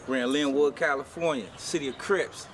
We're in Linwood, California, city of Crips.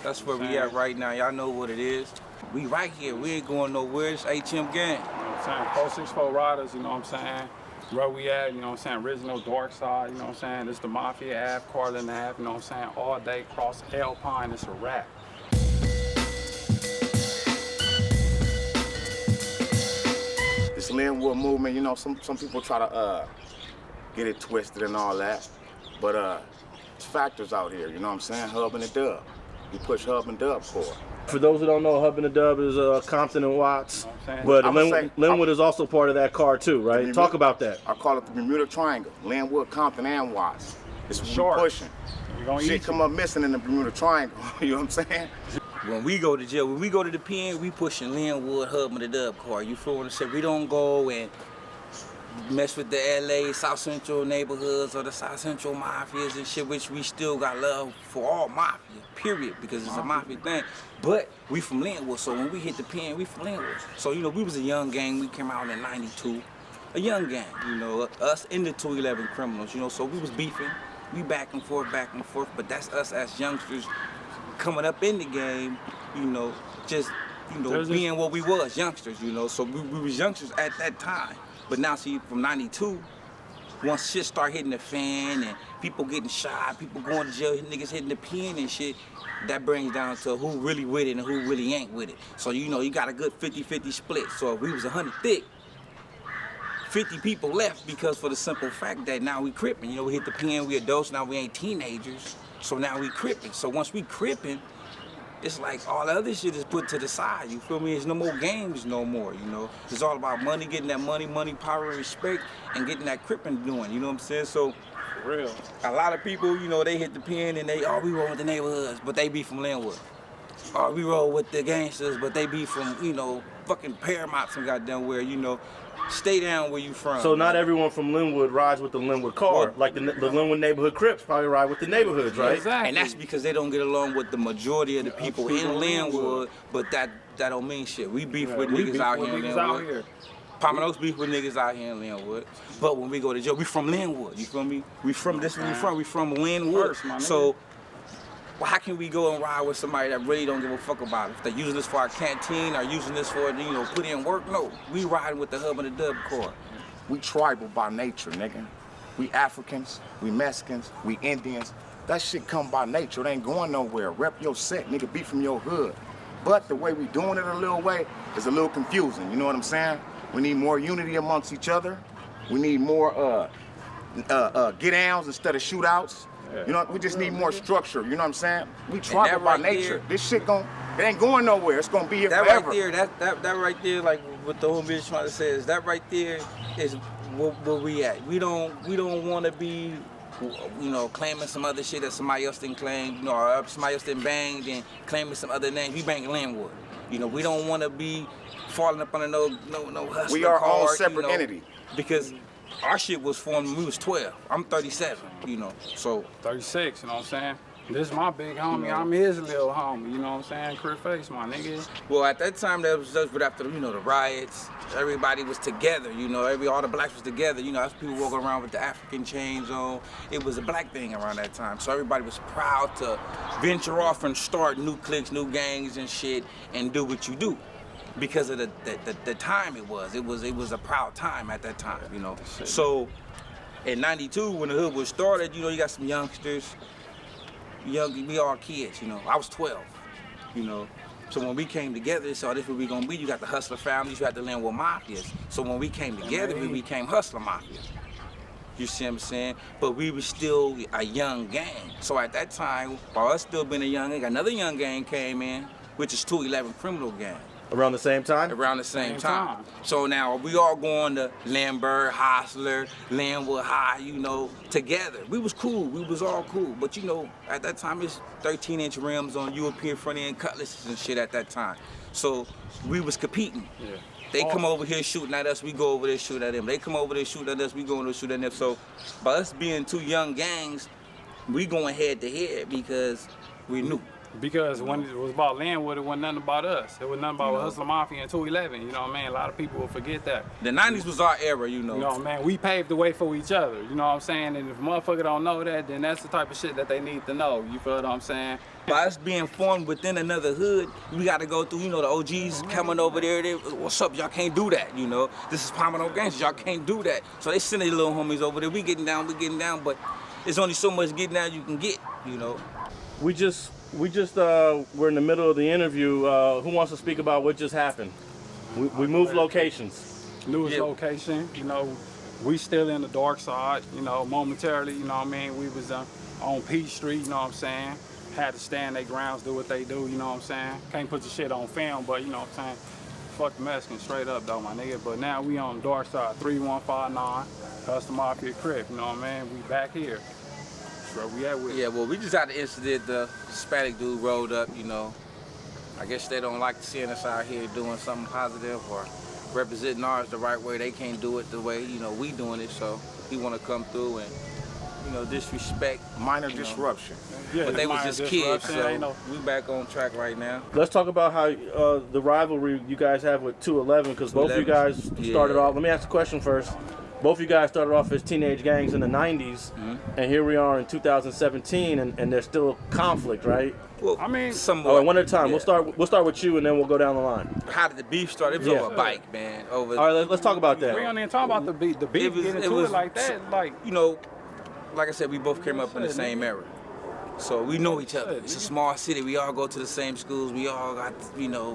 That's where we at right now. Y'all know what it is. We right here. We ain't going nowhere. It's HM gang. You know what I'm saying? 464 Riders, you know what I'm saying? Where we at, you know what I'm saying? Original Dark Side, you know what I'm saying? This the Mafia Ave, Carlin Ave, you know what I'm saying? All day cross Alpine, it's a wrap. This Linwood movement, you know, some people try to get it twisted and all that, but it's factors out here, you know what I'm saying? Hub and the Dub. We push Hub and Dub core. For those who don't know, Hub and the Dub is Compton and Watts, but Linwood is also part of that car too, right? Talk about that. I call it the Bermuda Triangle, Linwood, Compton, and Watts. It's what we pushing. Shit come up missing in the Bermuda Triangle, you know what I'm saying? When we go to jail, when we go to the pen, we pushing Linwood, Hub and the Dub car. You feel what I'm saying? We don't go and mess with the LA, South Central neighborhoods or the South Central mafias and shit, which we still got love for all mafia, period, because it's a mafia thing. But we from Linwood, so when we hit the pen, we from Linwood. So, you know, we was a young gang. We came out in '92, a young gang, you know, us in the 211 criminals, you know, so we was beefing. We back and forth, but that's us as youngsters coming up in the game, you know, just, you know, being what we was, youngsters, you know, so we was youngsters at that time. But now, see, from '92, once shit start hitting the fan and people getting shot, people going to jail, niggas hitting the pen and shit, that brings down to who really with it and who really ain't with it. So, you know, you got a good 50-50 split. So if we was 100 thick, 50 people left because for the simple fact that now we crippin'. You know, we hit the pen, we adults, now we ain't teenagers. So now we crippin'. So once we crippin', it's like all the other shit is put to the side, you feel me? There's no more games no more, you know? It's all about money, getting that money, power, and respect, and getting that crippin' doing, you know what I'm saying? So, for real. A lot of people, you know, they hit the pen and we roll with the neighborhoods, but they be from Linwood. Or we roll with the gangsters, but they be from, you know, fucking Paramount some goddamn where, you know, stay down where you from. So not everyone from Linwood rides with the Linwood car. Like the Linwood neighborhood Crips probably ride with the neighborhoods, right? Exactly. And that's because they don't get along with the majority of the people in Linwood, but that don't mean shit. We beef with niggas out here in Linwood. Pomeroy's beef with niggas out here in Linwood. But when we go to jail, we from Linwood, you feel me? We from this where we from. We from Linwood. So how can we go and ride with somebody that really don't give a fuck about it? If they're using this for our canteen or using this for, you know, put in work, no. We riding with the Hub and the Dub core. We tribal by nature, nigga. We Africans, we Mexicans, we Indians. That shit come by nature. It ain't going nowhere. Rep your set, nigga, be from your hood. But the way we doing it a little way is a little confusing, you know what I'm saying? We need more unity amongst each other. We need more get-downs instead of shootouts. You know, we just need more structure, you know what I'm saying? We tribal by nature. This shit it ain't going nowhere. It's gonna be here forever. That right there, like what the homie is trying to say is that right there is where we at. We don't wanna be, you know, claiming some other shit that somebody else didn't claim, you know, or somebody else didn't bang, then claiming some other name. We bang Linwood. You know, we don't wanna be falling up under no hustler. We are all separate, you know, entity. Because our shit was formed when we was 12. I'm 37, you know, so. 36, you know what I'm saying? This is my big homie, I'm his little homie, you know what I'm saying? Crip Face, my nigga. Well, at that time, that was just after, you know, the riots, everybody was together, you know, all the blacks was together, you know, that's people walking around with the African chains on. It was a black thing around that time, so everybody was proud to venture off and start new cliques, new gangs and shit, and do what you do. Because of the time it was a proud time at that time, you know. So in '92 when the hood was started, you know, you got some youngsters, we all kids, you know. I was 12, you know. So when we came together, so this is what we gonna be. You got the hustler families, you got the Linwood mafias. So when we came together, we became hustler mafia. You see what I'm saying? But we were still a young gang. So at that time, while us still being a young gang, another young gang came in, which is 211 Criminal Gang. Around the same time? Around the same time. So now we all going to Lambert, Hostler, Linwood High, you know, together. We was cool, we was all cool. But you know, at that time it's 13-inch rims on European front end cutlasses and shit at that time. So we was competing. Yeah. They come over here shooting at us, we go over there shoot at them. They come over there shooting at us, we go over there shoot at them. So by us being two young gangs, we going head to head because we knew. Because when it was about Linwood, it wasn't nothing about us. It was nothing about Hustler Mafia and 211. You know what I mean? A lot of people will forget that. The 90s was our era, you know. You know what I mean? We paved the way for each other. You know what I'm saying? And if a motherfucker don't know that, then that's the type of shit that they need to know. You feel what I'm saying? By us being formed within another hood, we got to go through, you know, the OGs coming over there. What's up? Y'all can't do that, you know. This is Pomano Gangsters. Y'all can't do that. So they send their little homies over there. We getting down, but there's only so much getting down you can get, you know. We're in the middle of the interview. Who wants to speak about what just happened? We moved locations. Newest location, you know, we still in the dark side, you know, momentarily, you know what I mean? We was on Peach Street, you know what I'm saying? Had to stand their grounds, do what they do, you know what I'm saying? Can't put the shit on film, but you know what I'm saying? Fuck the Mexicans straight up though, my nigga. But now we on the dark side, 3159, Hustler Mafia Crip, you know what I mean? We back here. Where we at with. Yeah, well, we just had the incident. The Hispanic dude rolled up, you know. I guess they don't like seeing us out here doing something positive or representing ours the right way. They can't do it the way, you know, we doing it. So he want to come through and, you know, disrespect. Minor disruption. Yeah, But they was just kids, so ain't no. we back on track right now. Let's talk about how the rivalry you guys have with 211, because both of you guys started off. Let me ask a question first. Both of you guys started off as teenage gangs in the 90s, and here we are in 2017, and there's still conflict, right? Well, I mean, somewhat. All right, one at a time. Yeah. We'll start with you, and then we'll go down the line. How did the beef start? It was over a bike, man. Over. All right, let's talk about that. We don't even talk about the beat. The beat getting into it like that, like. You know, like I said, we both came up in the same era. So we know each other. It's a small city. We all go to the same schools. We all got, you know,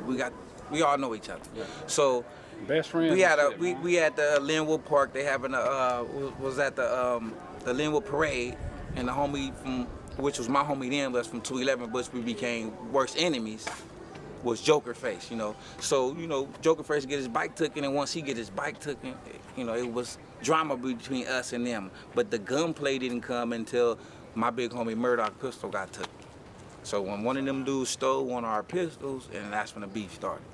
we all know each other. So Best friends. we had and shit, man. we at the Linwood Park. They having a was at the Linwood Parade, and the homie from which was my homie then was from 211, but we became worst enemies. Was Joker Face, you know. So, you know, Joker Face get his bike taken, and once he get his bike taken, you know, it was drama between us and them. But the gunplay didn't come until my big homie Murdoch pistol got took. So when one of them dudes stole one of our pistols, and that's when the beef started.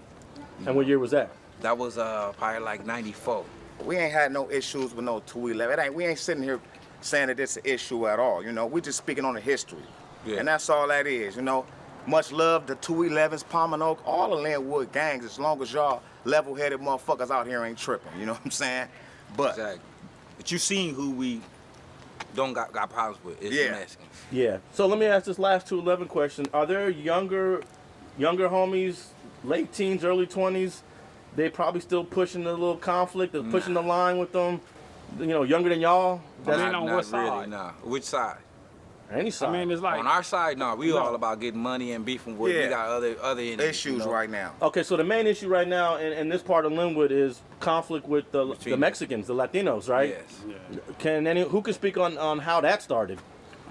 And what year was that? That was probably like 94. We ain't had no issues with no 211. We ain't sitting here saying that it's an issue at all, you know. We just speaking on the history. Yeah. And that's all that is, you know. Much love to 211s, Pomano, all the Linwood gangs, as long as y'all level-headed motherfuckers out here ain't tripping, you know what I'm saying? But Exactly. But you seen who we don't got problems with. It's the Mexicans. Yeah. So let me ask this last 211 question. Are there younger homies, late teens, early 20s, they probably still pushing the little conflict or pushing the line with them, you know, younger than y'all? I mean, on Not what side? really, nah. Which side? Any side. I mean, it's like. On our side, no. We No. all about getting money and beefing with. Yeah. We got other enemies, issues you know? right now. Okay, so the main issue right now in this part of Linwood is conflict with the Mexicans, the Latinos, right? Yes. Who can speak on how that started?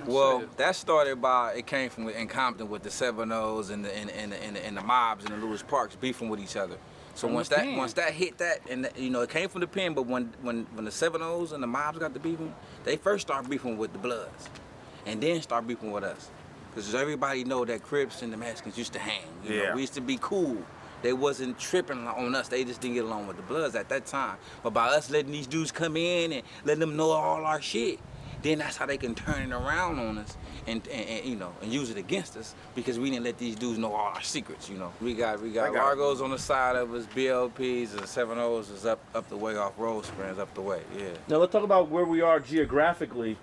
Well, that started by it came from in Compton with the 7-0s and the mobs and the Lewis Parks beefing with each other. So once that hit that, and you know it came from the pen, but when the 7-0s and the mobs got to beefing, they first started beefing with the Bloods, and then start beefing with us, because everybody know that Crips and the Mexicans used to hang. You know, we used to be cool. They wasn't tripping on us. They just didn't get along with the Bloods at that time. But by us letting these dudes come in and letting them know all our shit, then that's how they can turn it around on us and you know and use it against us, because we didn't let these dudes know all our secrets. You know, we got Largos on the side of us, BLPs and 7-0s is up the way off Rose Springs, up the way. Yeah. Now let's talk about where we are geographically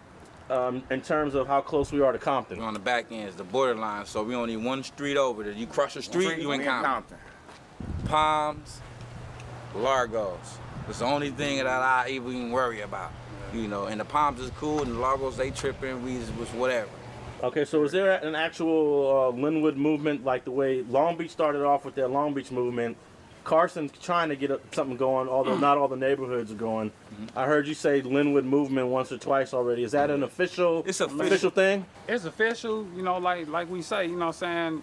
in terms of how close we are to Compton. We're on the back end, it's the borderline, so we only one street over there. You cross the street, you in Compton. Palms, Largos. It's the only thing that I even worry about. You know, and the Palms is cool, and the Largos, they tripping, we just was whatever. Okay, so is there an actual Linwood movement like the way Long Beach started off with their Long Beach movement? Carson's trying to get something going, although not all the neighborhoods are going. I heard you say Linwood movement once or twice already. Is that an official thing? It's official, you know, like we say, you know what I'm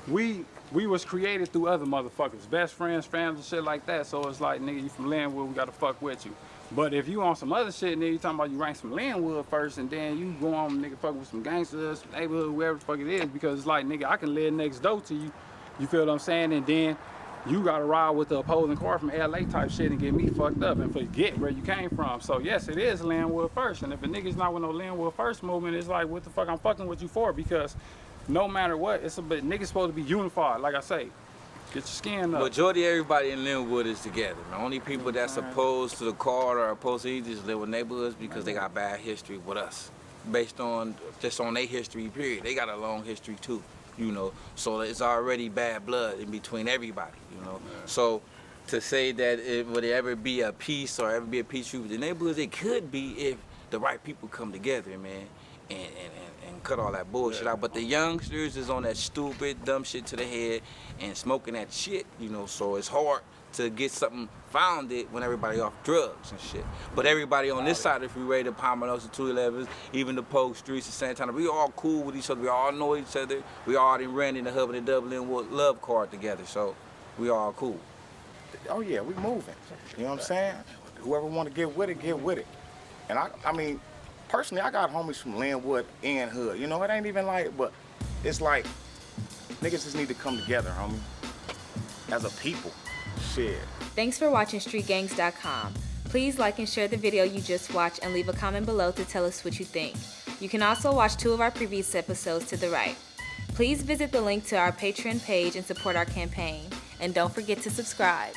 saying? We was created through other motherfuckers, best friends, families, shit like that. So it's like, nigga, you from Linwood, we gotta fuck with you. But if you on some other shit, nigga, you talking about you rank some Linwood first, and then you go on, nigga, fuck with some gangsters, some neighborhood, whoever the fuck it is, because it's like, nigga, I can live next door to you. You feel what I'm saying? And then you gotta ride with the opposing car from LA type shit and get me fucked up and forget where you came from. So yes, it is Linwood first. And if a nigga's not with no Linwood first movement, it's like, what the fuck I'm fucking with you for? Because no matter what, it's a bit niggas supposed to be unified. Like I say, get your skin up. Majority of everybody in Linwood is together. The only people that's opposed to the card or opposed to either just live in neighborhoods because they got bad history with us, based on just on their history. Period. They got a long history too, you know. So it's already bad blood in between everybody, you know. So to say that it would ever be a peace or ever be a peace treaty with the neighborhoods, it could be if the right people come together, man, and cut all that bullshit out. But the youngsters is on that stupid, dumb shit to the head and smoking that shit, you know, so it's hard to get something founded when everybody off drugs and shit. But everybody on this side of the freeway, the Pomeroy's, the 211s, even the Polk Streets, the Santana, we all cool with each other. We all know each other. We already ran in the hub and the Dublin with love card together, so we all cool. Oh yeah, we moving. You know what I'm saying? Whoever want to get with it, get with it. And I mean, personally, I got homies from Linwood and Hood. You know, it ain't even like, but it's like, niggas just need to come together, homie. As a people. Shit. Thanks for watching StreetGangs.com. Please like and share the video you just watched and leave a comment below to tell us what you think. You can also watch 2 of our previous episodes to the right. Please visit the link to our Patreon page and support our campaign. And don't forget to subscribe.